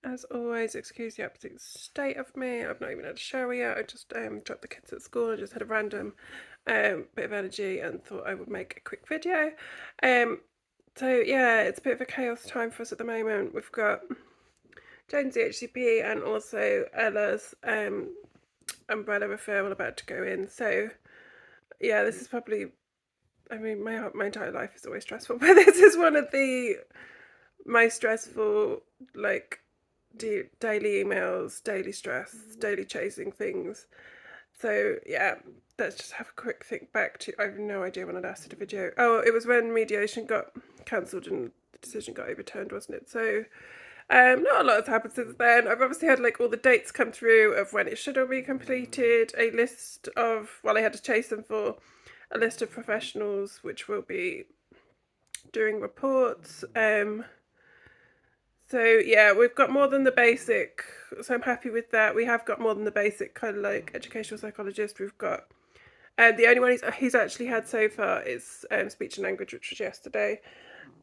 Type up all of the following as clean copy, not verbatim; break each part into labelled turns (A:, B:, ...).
A: As always, excuse the absolute state of me. I've not even had a shower yet. I just dropped the kids at school. I just had a random bit of energy and thought I would make a quick video. Um, so yeah, it's a bit of a chaos time for us at the moment. We've got Jane's EHCP and also Ella's umbrella referral about to go in. So yeah, this is probably, I mean, my entire life is always stressful, but this is one of the most stressful, like, daily emails, daily stress, daily chasing things. So yeah, let's just have a quick think back to, I have no idea when I last did a video. Oh, it was when mediation got cancelled and the decision got overturned, wasn't it? So not a lot has happened since then. I've obviously had like all the dates come through of when it should all be completed, a list of, well, I had to chase them for a list of professionals which will be doing reports. So yeah, we've got more than the basic. So I'm happy with that. We have got more than the basic kind of like educational psychologist. We've got, and the only one he's actually had so far is speech and language, which was yesterday.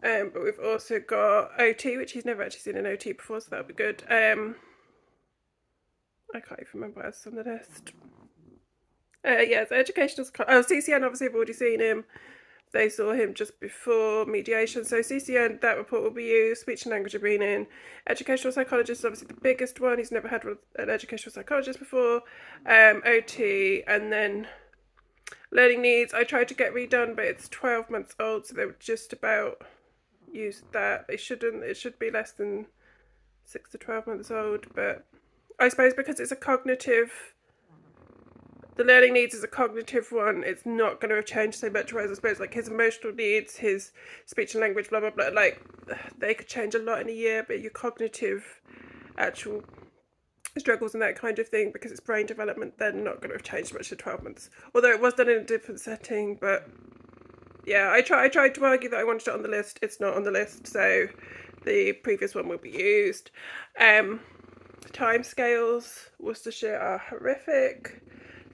A: But we've also got OT, which he's never actually seen an OT before, so that'll be good. I can't even remember what else on the list. Yeah, so educational. Oh, CCN, obviously I've already seen him. They saw him just before mediation. So CCN, that report will be used. Speech and language have been in. Educational psychologist is obviously the biggest one. He's never had an educational psychologist before. OT, and then learning needs. I tried to get redone, but it's 12 months old, so they would just about use that. They shouldn't. It should be less than 6 to 12 months old, but I suppose because it's a cognitive, the learning needs is a cognitive one, it's not going to have changed so much, whereas I suppose like his emotional needs, his speech and language, blah blah blah, like they could change a lot in a year, but your cognitive actual struggles and that kind of thing, because it's brain development, they're not going to have changed much in 12 months, although it was done in a different setting. But yeah, I tried to argue that I wanted it on the list. It's not on the list, so the previous one will be used. Time scales, Worcestershire are horrific.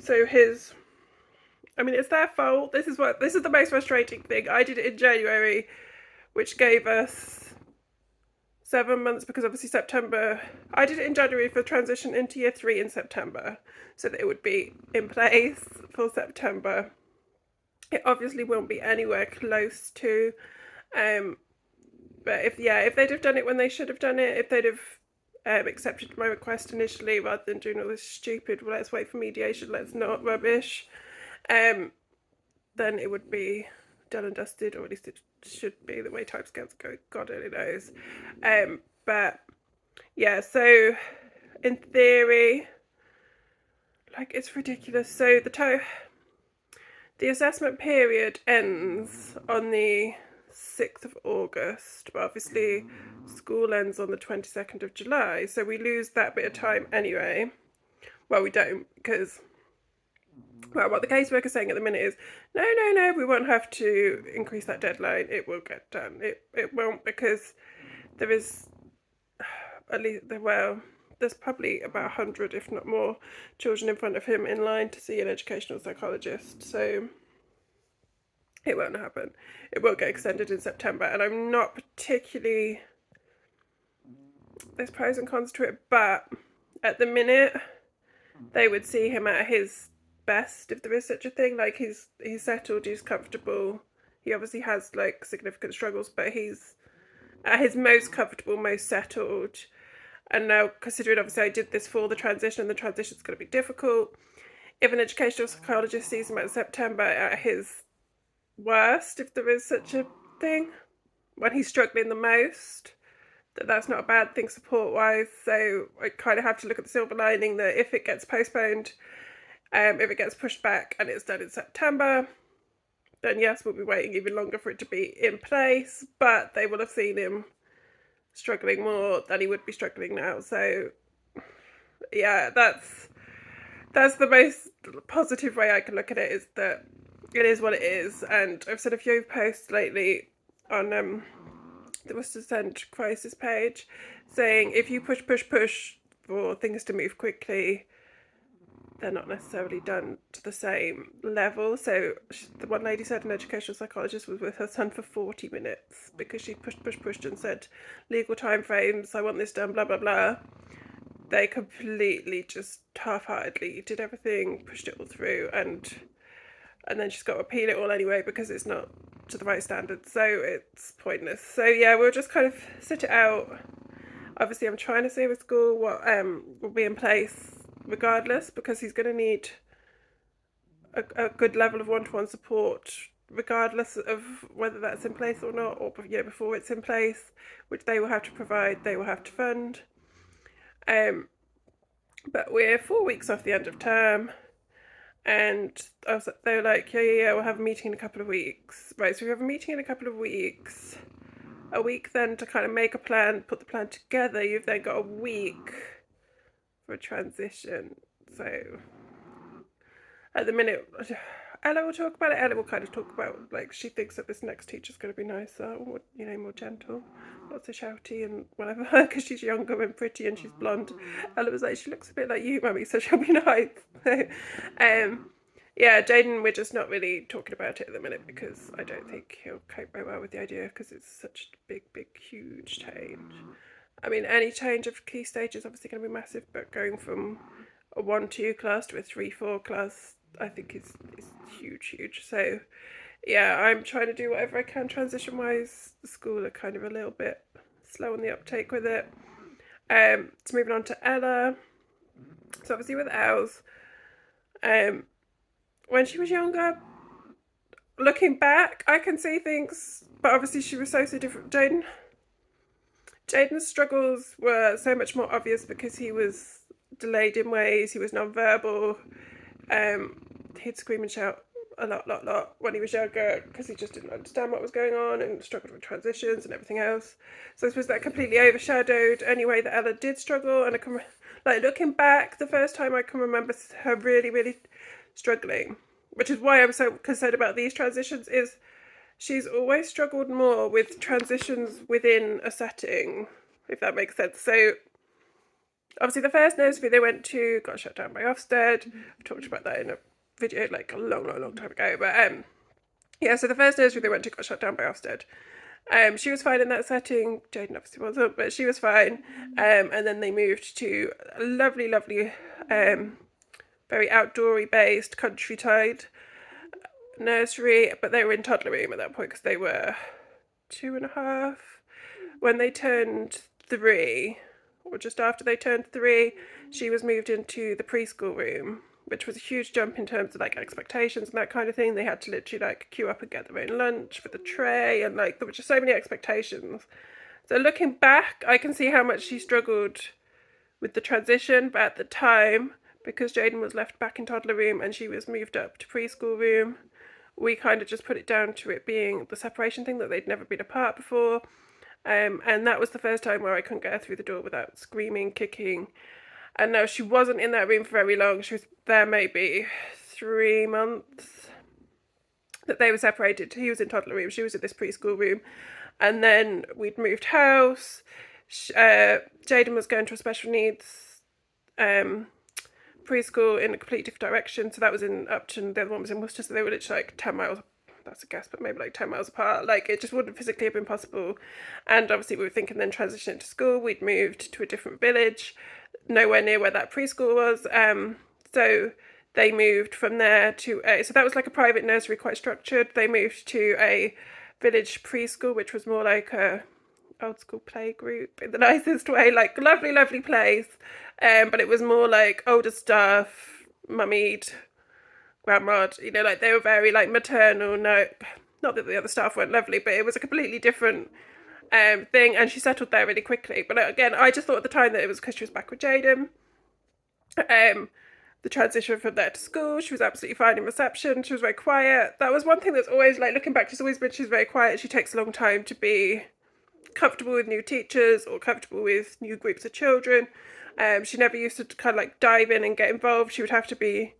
A: So I mean, it's their fault. This is the most frustrating thing. I did it in January, which gave us 7 months, because obviously September, I did it in January for transition into year 3 in September, so that it would be in place for September. It obviously won't be anywhere close to, but if they'd have done it when they should have done it, if they'd have accepted my request initially rather than doing all this stupid, well, let's wait for mediation, let's not rubbish, then it would be done and dusted, or at least it should be, the way timescales go, God only knows. But yeah, so in theory, like, it's ridiculous. So the assessment period ends on the 6th of August, but obviously school ends on the 22nd of July, so we lose that bit of time anyway. Well, we don't, because, well, what the caseworker's saying at the minute is, no, we won't have to increase that deadline. It will get done. It won't, because there is, at least, well, there's probably about 100, if not more, children in front of him in line to see an educational psychologist. So it won't happen. It will get extended in September, and I'm not particularly, there's pros and cons to it, but at the minute they would see him at his best, if there is such a thing. Like, he's settled, he's comfortable. He obviously has like significant struggles, but he's at his most comfortable, most settled. And now, considering obviously I did this for the transition, and the transition's going to be difficult, if an educational psychologist sees him in September at his worst, if there is such a thing, when he's struggling the most, that's not a bad thing support wise. So I kind of have to look at the silver lining, that if it gets postponed, if it gets pushed back and it's done in September, then yes, we'll be waiting even longer for it to be in place, but they will have seen him struggling more than he would be struggling now. So yeah, that's the most positive way I can look at it, is that it is what it is. And I've said a few posts lately on the Worcester Send crisis page, saying if you push for things to move quickly, they're not necessarily done to the same level. So the one lady said an educational psychologist was with her son for 40 minutes because she pushed and said legal timeframes, I want this done, blah, blah, blah. They completely just half-heartedly did everything, pushed it all through, and then she's got to appeal it all anyway because it's not to the right standards, so it's pointless. So yeah, we'll just kind of sit it out. Obviously I'm trying to see with school what will be in place regardless, because he's going to need a good level of one-to-one support regardless of whether that's in place or not, or before it's in place, which they will have to provide, they will have to fund. But we're 4 weeks off the end of term, and they were like, yeah, we'll have a meeting in a couple of weeks. Right, so we have a meeting in a couple of weeks. A week then to kind of make a plan, put the plan together. You've then got a week for a transition. So at the minute, Ella will talk about it. Ella will kind of talk about, like, she thinks that this next teacher's going to be nicer, or, more gentle, not so shouty and whatever, because she's younger and pretty and she's blonde. Ella was like, she looks a bit like you, mummy, so she'll be nice. Yeah, Jaden, we're just not really talking about it at the minute because I don't think he'll cope very well with the idea, because it's such a big, huge change. I mean, any change of key stage is obviously going to be massive, but going from a 1-2 class to a 3-4 class, I think is huge. So yeah, I'm trying to do whatever I can transition wise. The school are kind of a little bit slow on the uptake with it. So moving on to Ella. So obviously with Els, when she was younger, looking back, I can see things, but obviously she was so different. Jaden's struggles were so much more obvious because he was delayed in ways, he was non-verbal, he'd scream and shout a lot when he was younger because he just didn't understand what was going on and struggled with transitions and everything else. So I suppose that completely overshadowed any way that Ella did struggle, and I can, like, looking back, the first time I can remember her really struggling, which is why I'm so concerned about these transitions, is she's always struggled more with transitions within a setting, if that makes sense. So obviously the first nursery they went to got shut down by Ofsted. I've talked about that in a video like a long time ago, but yeah, so the first nursery they went to got shut down by Ofsted. She was fine in that setting. Jaden obviously wasn't, but she was fine. And then they moved to a lovely very outdoory based countryside nursery, but they were in toddler room at that point because they were 2.5. When they turned 3, or just after they turned 3, she was moved into the preschool room, which was a huge jump in terms of like expectations and that kind of thing. They had to literally like queue up and get their own lunch with a tray, and like there were just so many expectations. So looking back, I can see how much she struggled with the transition, but at the time, because Jaden was left back in toddler room and she was moved up to preschool room, we kind of just put it down to it being the separation thing, that they'd never been apart before. And that was the first time where I couldn't get her through the door without screaming, kicking. And no, she wasn't in that room for very long. She was there maybe 3 months that they were separated. He was in toddler room, she was in this preschool room. And then we'd moved house. Jaden was going to a special needs preschool in a completely different direction. So that was in Upton, the other one was in Worcester. So they were literally like 10 miles, that's a guess, but maybe like 10 miles apart. Like, it just wouldn't physically have been possible. And obviously we were thinking then transitioning to school. We'd moved to a different village, nowhere near where that preschool was. So they moved from there to so that was like a private nursery, quite structured. They moved to a village preschool, which was more like a old school play group in the nicest way, like lovely place. But it was more like older staff, mummied, grandma'd, like they were very like maternal. No, not that the other staff weren't lovely, but it was a completely different thing, and she settled there really quickly. But again, I just thought at the time that it was because she was back with Jaden. The transition from there to school, she was absolutely fine in reception. She was very quiet. That was one thing that's always, like, looking back, she's always been, she's very quiet. She takes a long time to be comfortable with new teachers or comfortable with new groups of children. She never used to kind of like dive in and get involved. She would have to be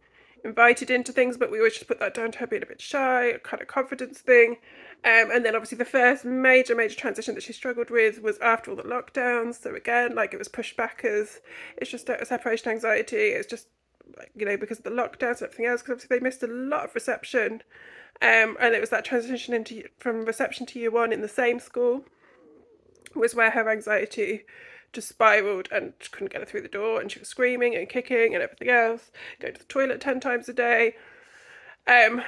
A: invited into things, but we always just put that down to her being a bit shy, a kind of confidence thing. And then obviously the first major transition that she struggled with was after all the lockdowns. So again, like, it was pushed back as it's just a separation anxiety. It's just you know, because of the lockdowns and everything else, because obviously they missed a lot of reception. And it was that transition from reception to year one in the same school was where her anxiety just spiraled and couldn't get her through the door, and she was screaming and kicking and everything else, going to the toilet 10 times a day. And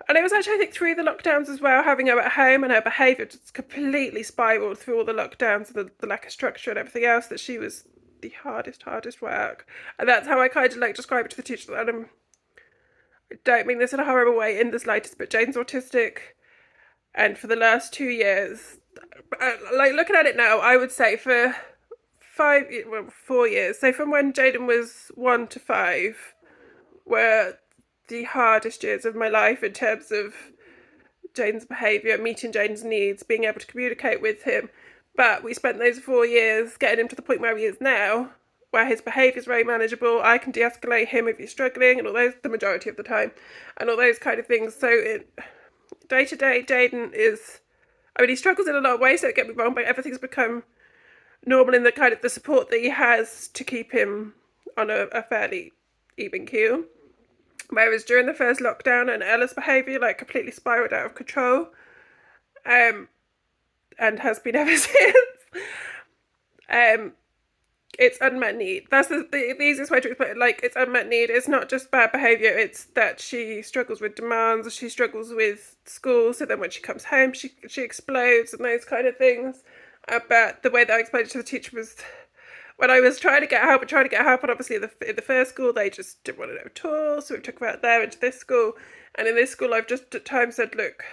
A: it was actually, I think, through the lockdowns as well, having her at home, and her behaviour just completely spiraled through all the lockdowns, the lack of structure and everything else, that she was the hardest work. And that's how I kind of like describe it to the teacher. That I don't mean this in a horrible way in the slightest, but Jane's autistic, and for the last 2 years, like looking at it now, I would say for 4 years, so from when Jaden was 1 to 5, were the hardest years of my life in terms of Jaden's behaviour, meeting Jaden's needs, being able to communicate with him. But we spent those 4 years getting him to the point where he is now, where his behaviour is very manageable. I can de-escalate him if he's struggling, and all those, the majority of the time, and all those kind of things. So day to day, Jaden is, I mean, he struggles in a lot of ways, don't get me wrong, but everything's become normal in the kind of the support that he has to keep him on a fairly even keel. Whereas during the first lockdown, and Ella's behaviour like completely spiraled out of control, and has been ever since. It's unmet need. That's the easiest way to explain it. Like, it's unmet need. It's not just bad behaviour, it's that she struggles with demands, she struggles with school, so then when she comes home she explodes and those kind of things. But the way that I explained it to the teacher was, when I was trying to get help, and obviously in the first school they just didn't want to know at all, so we took her out there into this school. And in this school I've just at times said, look,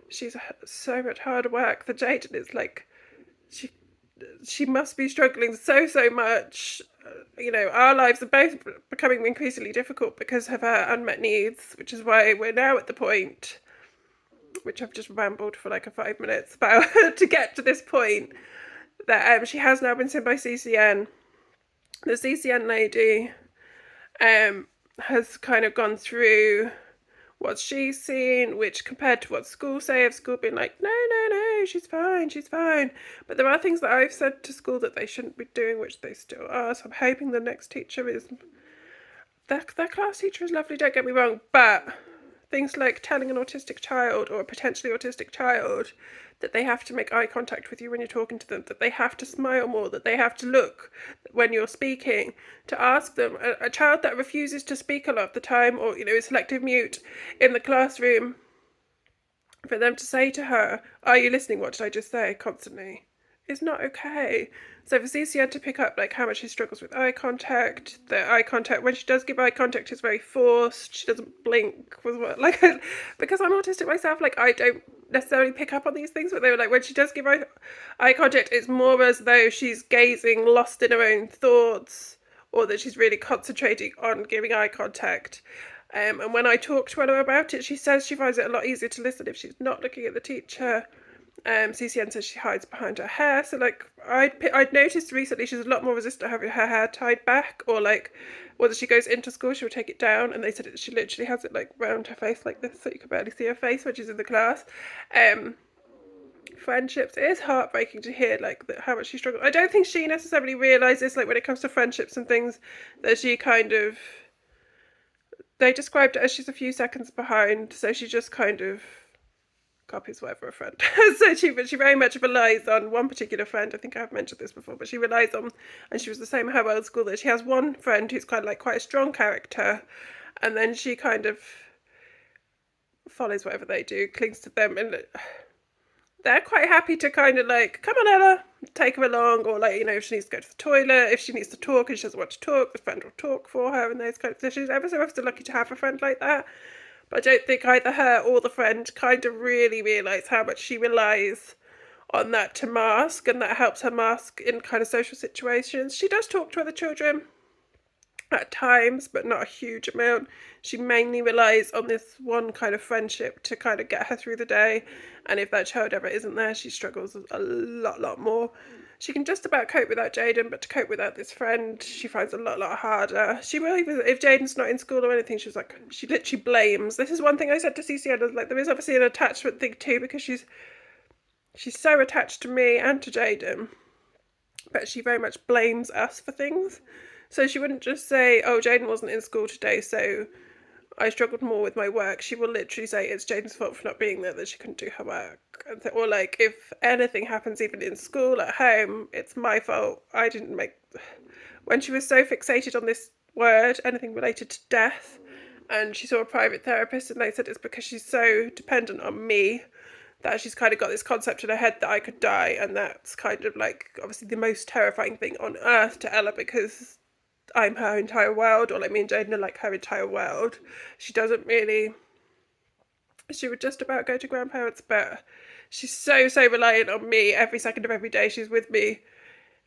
A: she's so much harder work than Jaden is. Like, she must be struggling so much. You know, our lives are both becoming increasingly difficult because of her unmet needs, which is why we're now at the point, which I've just rambled for like 5 minutes about to get to this point, that she has now been seen by CCN. The CCN lady has kind of gone through what she's seen, which compared to what school say, have school been like, no, she's fine. But there are things that I've said to school that they shouldn't be doing, which they still are. So I'm hoping the next teacher is, their class teacher is lovely, don't get me wrong, but things like telling an autistic child or a potentially autistic child that they have to make eye contact with you when you're talking to them, that they have to smile more, that they have to look when you're speaking, to ask them, a child that refuses to speak a lot of the time, or, you know, is selective mute in the classroom, for them to say to her, are you listening, what did I just say, constantly, is not okay. So for CCN to pick up like how much she struggles with eye contact, the eye contact, when she does give eye contact, is very forced, she doesn't blink, like, because I'm autistic myself, like, I don't necessarily pick up on these things, but they were like, when she does give eye contact, it's more as though she's gazing, lost in her own thoughts, or that she's really concentrating on giving eye contact. And when I talk to her about it, she says she finds it a lot easier to listen if she's not looking at the teacher. CCN says she hides behind her hair. So like, I'd noticed recently she's a lot more resistant to having her hair tied back, or like, whether she goes into school she'll take it down, and they said she literally has it like round her face like this, so you can barely see her face when she's in the class. Friendships, it is heartbreaking to hear like how much she struggles. I don't think she necessarily realises, like, when it comes to friendships and things, that she kind of, they described it as she's a few seconds behind, so she just kind of copies whatever a friend. So she very much relies on one particular friend. I think I've mentioned this before, but she relies on, and she was the same at her old school, that she has one friend who's kind of like quite a strong character, and then she kind of follows whatever they do, clings to them, and they're quite happy to kind of like, come on Ella, take her along, or like, you know, if she needs to go to the toilet, if she needs to talk and she doesn't want to talk, the friend will talk for her, and those kind of things. She's ever so lucky to have a friend like that. But I don't think either her or the friend kind of really realise how much she relies on that to mask, and that helps her mask in kind of social situations. She does talk to other children at times, but not a huge amount. She mainly relies on this one kind of friendship to kind of get her through the day, and if that child ever isn't there, she struggles a lot more. She can just about cope without Jaden, but to cope without this friend, she finds a lot harder. She will, even if Jaden's not in school or anything, she's like, she literally blames. This is one thing I said to CCN, I was like, there is obviously an attachment thing too, because she's so attached to me and to Jaden, but she very much blames us for things. So she wouldn't just say, oh, Jaden wasn't in school today, so I struggled more with my work. She will literally say it's Jaden's fault for not being there, that she couldn't do her work. Or like, if anything happens even in school, at home, it's my fault. I didn't make... When she was so fixated on this word, anything related to death, and she saw a private therapist and they said it's because she's so dependent on me that she's kind of got this concept in her head that I could die, and that's kind of like obviously the most terrifying thing on earth to Ella, because I'm her entire world, or like me and Jaden are like her entire world. She doesn't really... She would just about go to grandparents, but she's so reliant on me every second of every day. She's with me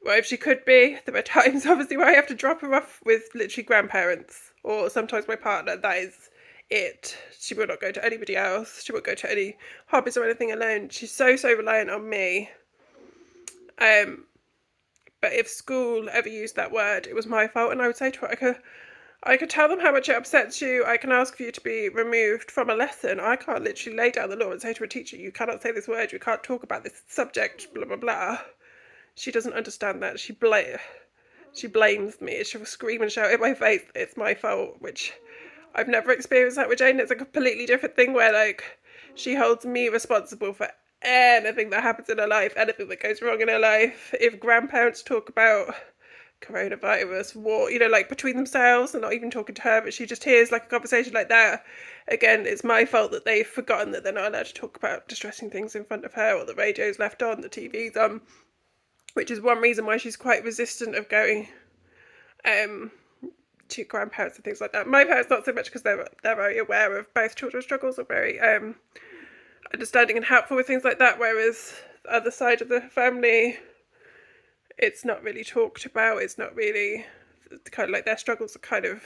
A: wherever she could be. There are times obviously where I have to drop her off with literally grandparents, or sometimes my partner. That is it. She will not go to anybody else. She won't go to any hobbies or anything alone. She's so reliant on me. But if school ever used that word, it was my fault, and I would say to her, I could tell them how much it upsets you. I can ask for you to be removed from a lesson. I can't literally lay down the law and say to a teacher, you cannot say this word, you can't talk about this subject, blah blah blah. She doesn't understand that. She blames me. She will scream and shout in my face, it's my fault, which I've never experienced that with Jane. It's a completely different thing where like she holds me responsible for anything that happens in her life, anything that goes wrong in her life. If grandparents talk about coronavirus, war, like between themselves and not even talking to her, but she just hears like a conversation like that, again, it's my fault that they've forgotten that they're not allowed to talk about distressing things in front of her, or the radio's left on, the TV's on, which is one reason why she's quite resistant of going to grandparents and things like that. My parents not so much, because they're very aware of both children's struggles, are very understanding and helpful with things like that, whereas the other side of the family, it's not really talked about. It's not really kind of like their struggles are kind of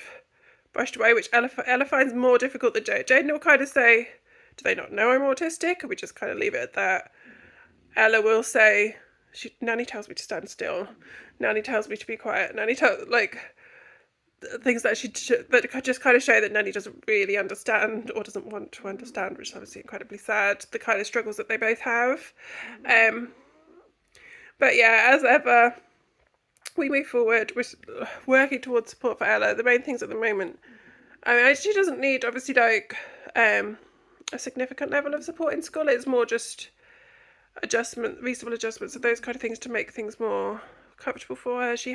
A: brushed away, which Ella finds more difficult than Jade. Jade will kind of say, do they not know I'm autistic? Or we just kind of leave it at that. Ella will say, Nanny tells me to stand still. Nanny tells me to be quiet. Nanny tells, like, things that that just kind of show that Nanny doesn't really understand, or doesn't want to understand, which is obviously incredibly sad, the kind of struggles that they both have. But yeah, as ever, we move forward. We're working towards support for Ella. The main things at the moment, she doesn't need obviously like a significant level of support in school. It's more just reasonable adjustments, and those kind of things to make things more comfortable for her. She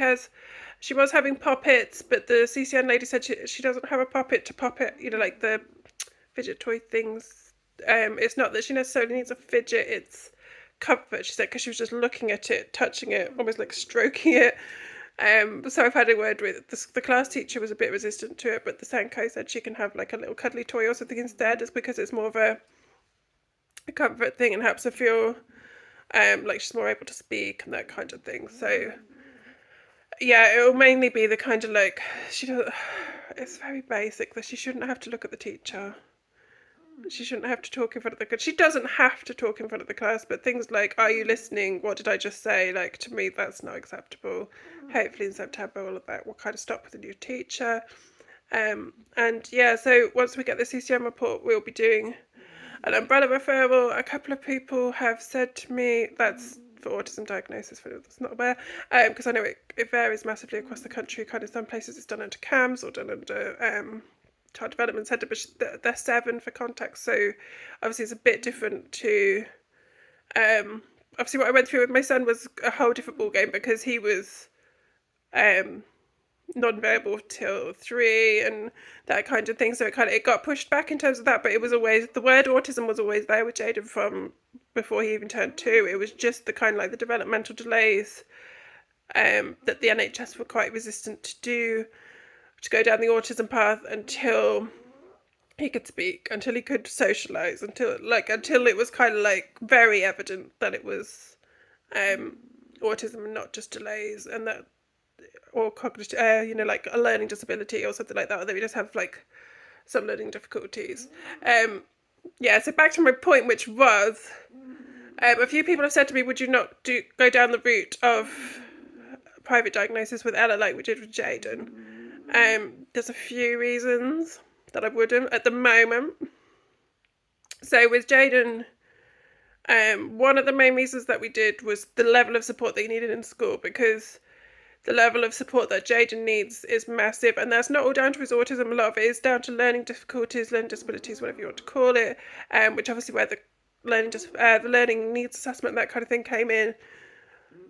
A: was having poppets, but the CCN lady said she doesn't have a poppet to poppet, like the fidget toy things. It's not that she necessarily needs a fidget, it's comfort, she said, because she was just looking at it, touching it, almost like stroking it. So I've had a word with the class teacher, was a bit resistant to it, but the Senko said she can have like a little cuddly toy or something instead, just because it's more of a comfort thing and helps her feel like she's more able to speak and that kind of thing. So yeah, it will mainly be the kind of like, it's very basic, that she shouldn't have to look at the teacher. She shouldn't have to talk in front of the class. She doesn't have to talk in front of the class, but things like, are you listening? What did I just say? Like, to me, that's not acceptable. Hopefully in September, all of that will kind of stop with a new teacher. And yeah, so once we get the CCM report, we'll be doing an umbrella referral. A couple of people have said to me that's for autism diagnosis, for that's not aware, because I know it varies massively across the country. Kind of some places it's done under CAMS or done under Child Development Centre, but they're 7 for context, so obviously it's a bit different to obviously what I went through with my son was a whole different ball game, because he was non-verbal till 3 and that kind of thing, so it got pushed back in terms of that, but it was always, the word autism was always there with Jaden from before he even turned 2. It was just the kind of like the developmental delays that the NHS were quite resistant to go down the autism path until he could speak, until he could socialise, until it was kind of like very evident that it was autism and not just delays, and that, or cognitive, like a learning disability or something like that, or that we just have like some learning difficulties. Yeah, so back to my point, which was, a few people have said to me, would you not go down the route of private diagnosis with Ella like we did with Jaden? There's a few reasons that I wouldn't at the moment. So with Jaden, one of the main reasons that we did was the level of support that he needed in school, because the level of support that Jaden needs is massive, and that's not all down to his autism. A lot of it is down to learning difficulties, learning disabilities, whatever you want to call it, which obviously where the learning needs assessment, that kind of thing, came in.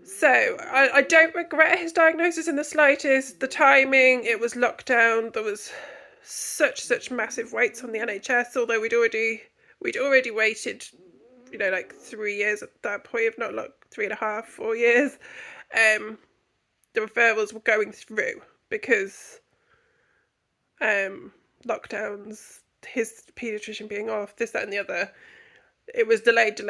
A: So I don't regret his diagnosis in the slightest. The timing, it was lockdown, there was such massive waits on the NHS, although we'd already waited, like 3 years at that point, if not like 3.5, 4 years. The referrals were going through because lockdowns, his paediatrician being off, this, that and the other, it was delayed,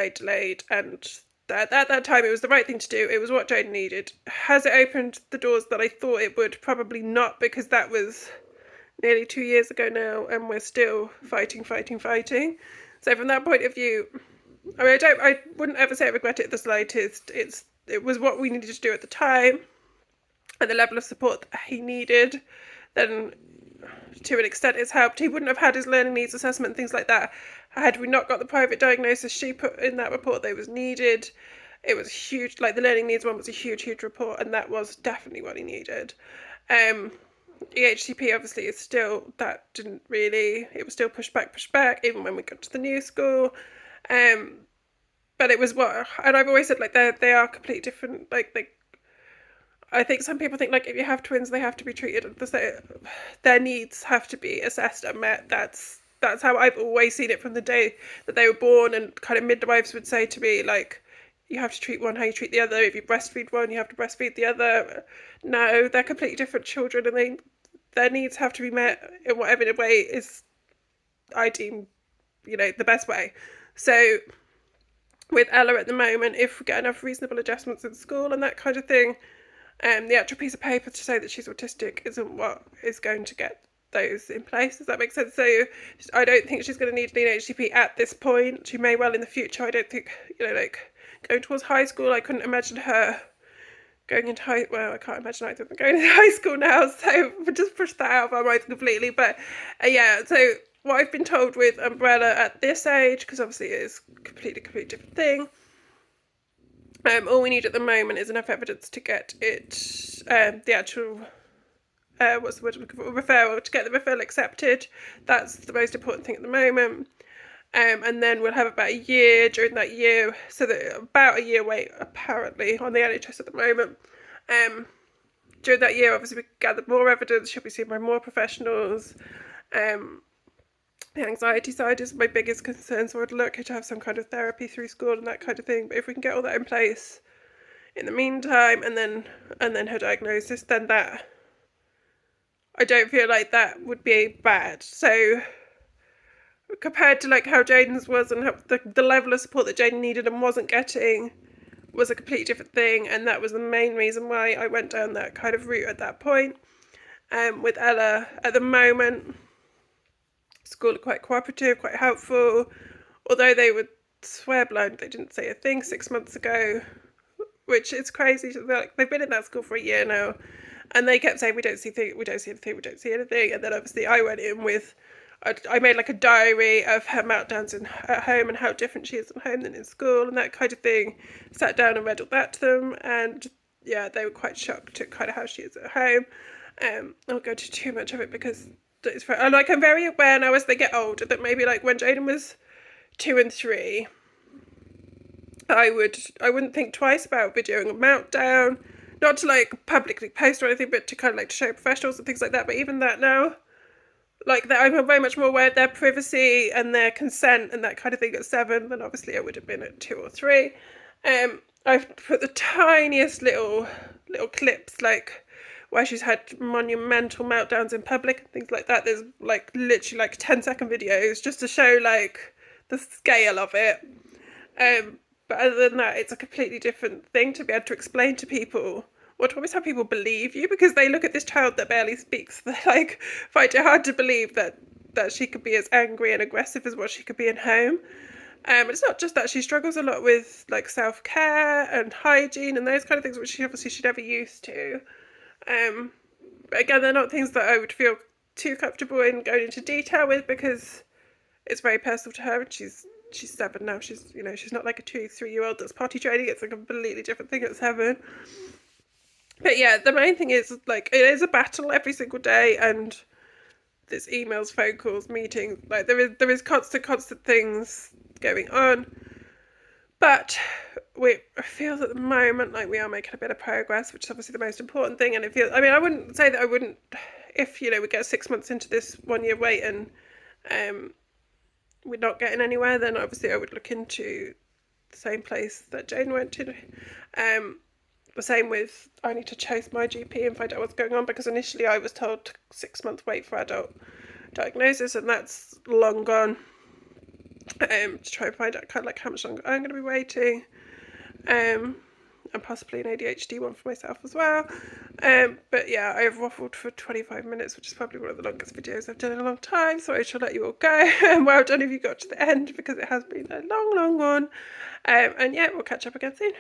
A: and at that time it was the right thing to do. It was what Jane needed. Has it opened the doors that I thought it would? Probably not, because that was nearly 2 years ago now, and we're still fighting. So from that point of view, I wouldn't ever say I regret it the slightest. It was what we needed to do at the time, and the level of support that he needed, then to an extent it's helped. He wouldn't have had his learning needs assessment and things like that had we not got the private diagnosis she put in that report that was needed. It was huge. Like, the learning needs one was a huge report, and that was definitely what he needed. EHCP obviously is still, that didn't really, it was still pushed back even when we got to the new school. But it was what, and I've always said, like, they are completely different. I think some people think, like, if you have twins, they have to be treated the same. Their needs have to be assessed and met. That's how I've always seen it from the day that they were born, and kind of midwives would say to me, like, you have to treat one how you treat the other. If you breastfeed one, you have to breastfeed the other. No, they're completely different children, and their needs have to be met in whatever way is, I deem, the best way. So with Ella at the moment, if we get enough reasonable adjustments in school and that kind of thing, the actual piece of paper to say that she's autistic isn't what is going to get those in place. Does that make sense? So I don't think she's going to need an EHCP at this point. She may well in the future. I don't think, going towards high school, I couldn't imagine her going into I can't imagine either of them going into high school now, so we'll just push that out of our minds completely. But yeah, so what I've been told with Umbrella at this age, because obviously it is completely different thing, all we need at the moment is enough evidence to get it, the actual, what's the word I'm looking for, referral, to get the referral accepted. That's the most important thing at the moment. And then we'll have about a year during that year, so that about a year wait apparently on the NHS at the moment. During that year, obviously, we gather more evidence, she'll be seen by more professionals. The anxiety side is my biggest concern, so I'd look to have some kind of therapy through school and that kind of thing. But if we can get all that in place in the meantime, and then her diagnosis, then that, I don't feel like that would be bad. So compared to like how Jaden's was, and how the level of support that Jaden needed and wasn't getting was a completely different thing, and that was the main reason why I went down that kind of route at that point. With Ella at the moment, school are quite cooperative, quite helpful, although they would swear blind they didn't say a thing 6 months ago, which is crazy. They've been in that school for a year now, and they kept saying we don't see anything, and then obviously I went in with, I made like a diary of her meltdowns at home and how different she is at home than in school and that kind of thing. Sat down and read all that to them, and yeah, they were quite shocked at kind of how she is at home. I won't go into too much of it because I'm very aware now as they get older that maybe like when Jaden was 2 and 3, I wouldn't think twice about videoing a meltdown, not to like publicly post or anything, but to kind of like to show professionals and things like that. But even that now, like that, I'm very much more aware of their privacy and their consent and that kind of thing at 7 than obviously I would have been at 2 or 3. I've put the tiniest little clips, like where she's had monumental meltdowns in public and things like that. There's like literally like 10-second videos just to show like the scale of it. But other than that, it's a completely different thing to be able to explain to people, or to always have people believe you, because they look at this child that barely speaks. They're like, find it hard to believe that she could be as angry and aggressive as what she could be in home. It's not just that, she struggles a lot with like self-care and hygiene and those kind of things, which she's never used to. But again, they're not things that I would feel too comfortable in going into detail with, because it's very personal to her, and she's 7 now. She's not like a 2-3 year old that's potty training. It's a completely different thing at 7. But yeah, the main thing is, like, it is a battle every single day, and there's emails, phone calls, meetings. Like, there is constant things going on. But I feel at the moment like we are making a bit of progress, which is obviously the most important thing. And it feels, I mean, I wouldn't say that I wouldn't, if, you know, we get 6 months into this 1 year wait and we're not getting anywhere, then obviously I would look into the same place that Jane went to. The same with, I need to chase my GP and find out what's going on, because initially I was told 6 months wait for adult diagnosis, and that's long gone. To try and find out kind of like how much longer I'm going to be waiting, and possibly an ADHD one for myself as well. But yeah, I have waffled for 25 minutes, which is probably one of the longest videos I've done in a long time, so I shall let you all go. And well done if you got to the end, because it has been a long one. And yeah, we'll catch up again soon.